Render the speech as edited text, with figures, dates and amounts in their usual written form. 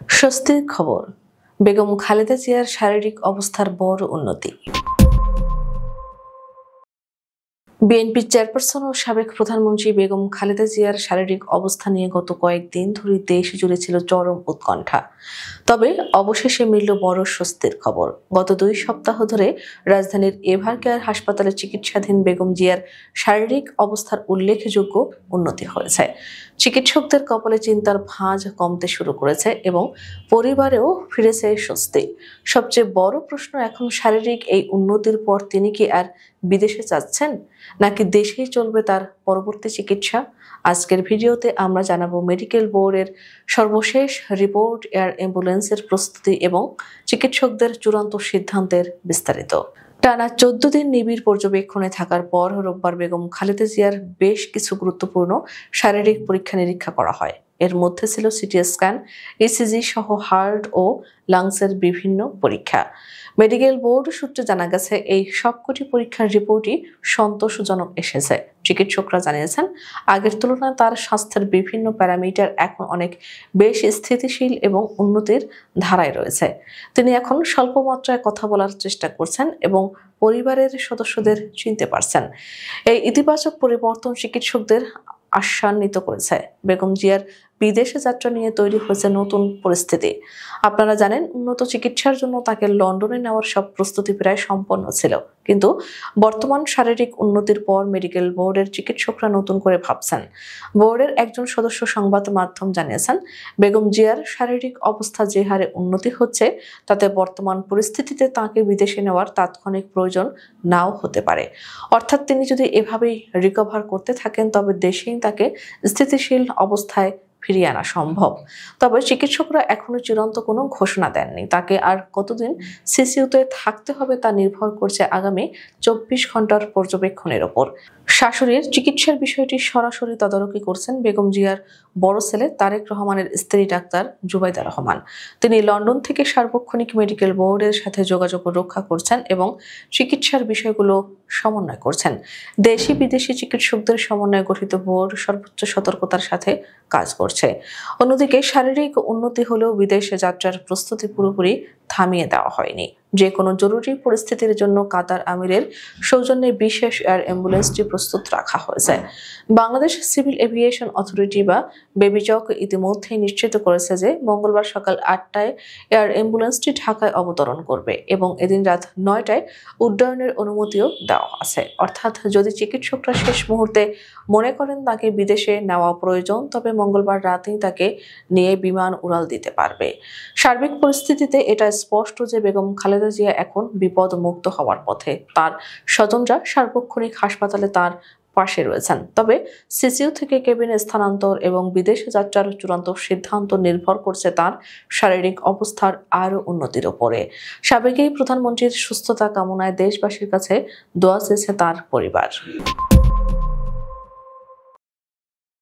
স্বস্তির খবর, বেগম খালেদা জিয়ার শারীরিক অবস্থার বড় উন্নতি। বিএনপির চেয়ারপারসন ও সাবেক প্রধানমন্ত্রী বেগম খালেদা জিয়ার শারীরিক অবস্থা নিয়ে গত কয়েকদিন ধরে দেশ জুড়ে ছিল চরম উৎকণ্ঠা। তবে অবশেষে মিলল বড় স্বস্তির খবর। গত 2 সপ্তাহ ধরে রাজধানীর এভারকেয়ার হাসপাতালে চিকিৎসাধীন বেগম জিয়ার শারীরিক অবস্থার উল্লেখযোগ্য উন্নতি হয়েছে। চিকিৎসকদের কপালে চিন্তার ভাঁজ কমতে শুরু করেছে এবং পরিবারেও ফিরেছে স্বস্তি। সবচেয়ে বড় প্রশ্ন এখন শারীরিক এই উন্নতির পর তিনি কি আর বিদেশে যাচ্ছেন, নাকি দেশেই চলবে তার পরবর্তী চিকিৎসা? আজকের ভিডিওতে আমরা জানাবো মেডিকেল বোর্ডের সর্বশেষ রিপোর্ট, এয়ার অ্যাম্বুলেন্সের প্রস্তুতি এবং চিকিৎসকদের চূড়ান্ত সিদ্ধান্তের বিস্তারিত। টানা 14 দিন নিবিড় পর্যবেক্ষণে থাকার পর রোববার বেগম খালেদা জিয়ার বেশ কিছু গুরুত্বপূর্ণ শারীরিক পরীক্ষা নিরীক্ষা করা হয়। এর মধ্যে ছিল সিটি স্ক্যান, ইসিজি সহ হার্ট ও লাংসের বিভিন্ন পরীক্ষা। মেডিকেল বোর্ড সূত্রে জানা গেছে, এই সবকটি পরীক্ষার রিপোর্টই সন্তোষজনক এসেছে। চিকিৎসকরা জানিয়েছেন, আগের তুলনায় তার স্বাস্থ্যের বিভিন্ন প্যারামিটার এখন অনেক বেশ স্থিতিশীল এবং উন্নতির ধারায় রয়েছে। তিনি এখন স্বল্প মাত্রায় কথা বলার চেষ্টা করছেন এবং পরিবারের সদস্যদের চিনতে পারছেন। এই ইতিবাচক পরিবর্তন চিকিৎসকদের আশান্বিত করেছে। বেগম জিয়ার বিদেশে যাত্রা নিয়ে তৈরি হয়েছে নতুন পরিস্থিতি। আপনারা জানেন, উন্নত চিকিৎসার জন্য তাকে লন্ডনে নেওয়ার সব প্রস্তুতি প্রায় সম্পন্ন ছিল, কিন্তু বর্তমান শারীরিক উন্নতির পর মেডিকেল বোর্ডের চিকিৎসকরা নতুন করে ভাবছেন। বোর্ডের একজন সদস্য সংবাদ মাধ্যম জানিয়েছেন, বেগম জিয়ার শারীরিক অবস্থা যে হারে উন্নতি হচ্ছে তাতে বর্তমান পরিস্থিতিতে তাকে বিদেশে নেওয়ার তাৎক্ষণিক প্রয়োজন নাও হতে পারে। অর্থাৎ তিনি যদি এভাবেই রিকভার করতে থাকেন তবে দেশেই তাকে স্থিতিশীল অবস্থায় ফিরিয়ে আনা সম্ভব। তবে চিকিৎসকরা এখনো চূড়ান্ত কোনো ঘোষণা দেননি। তাকে আর কতদিন সিসিইউতে থাকতে হবে তা নির্ভর করছে আগামী 24 ঘন্টার পর্যবেক্ষণের ওপর। শাশুড়ির চিকিৎসার বিষয়টি সরাসরি তদারকি করছেন বেগম জিয়ার বড় ছেলে তারেক রহমানের স্ত্রী ডাক্তার জুবাইদা রহমান। তিনি লন্ডন থেকে সার্বক্ষণিক মেডিকেল বোর্ডের সাথে যোগাযোগ রক্ষা করছেন এবং চিকিৎসার বিষয়গুলো সমন্বয় করছেন। দেশি বিদেশি চিকিৎসকদের সমন্বয়ে গঠিত বোর্ড সর্বোচ্চ সতর্কতার সাথে কাজ করছে। অন্যদিকে শারীরিক উন্নতি হলেও বিদেশে যাত্রার প্রস্তুতি পুরোপুরি থামিয়ে দেওয়া হয়নি। যে কোনো জরুরি পরিস্থিতির জন্য কাতার আমিরের সৌজন্যে বিশেষ এয়ার অ্যাম্বুলেন্সটি প্রস্তুত রাখা হয়েছে। বাংলাদেশ সিভিল এভিয়েশন অথরিটি বা বেবিচক ইতিমধ্যেই নিশ্চিত করেছে যে মঙ্গলবার সকাল 8টায় এয়ার অ্যাম্বুলেন্সটি ঢাকায় অবতরণ করবে এবং এদিন রাত 9টায় উড্ডয়নের অনুমতিও দেওয়া আছে। অর্থাৎ যদি চিকিৎসকরা শেষ মুহূর্তে মনে করেন তাকে বিদেশে নেওয়া প্রয়োজন, তবে মঙ্গলবার রাতেই তাকে নিয়ে বিমান উড়াল দিতে পারবে। সার্বিক পরিস্থিতিতে এটা স্পষ্ট যে বেগম খালেদা জিয়া এখন বিপদ মুক্ত হওয়ার পথে। তার স্বজনরা সার্বক্ষণিক হাসপাতালে তার পাশে রয়েছেন। তবে সিসিইউ থেকে কেবিনে স্থানান্তর এবং বিদেশে যাত্রার চূড়ান্ত সিদ্ধান্ত নির্ভর করছে তার শারীরিক অবস্থার আরও উন্নতির উপরে। সাবেক এই প্রধানমন্ত্রীর সুস্থতা কামনায় দেশবাসীর কাছে দোয়া চেয়েছে তার পরিবার।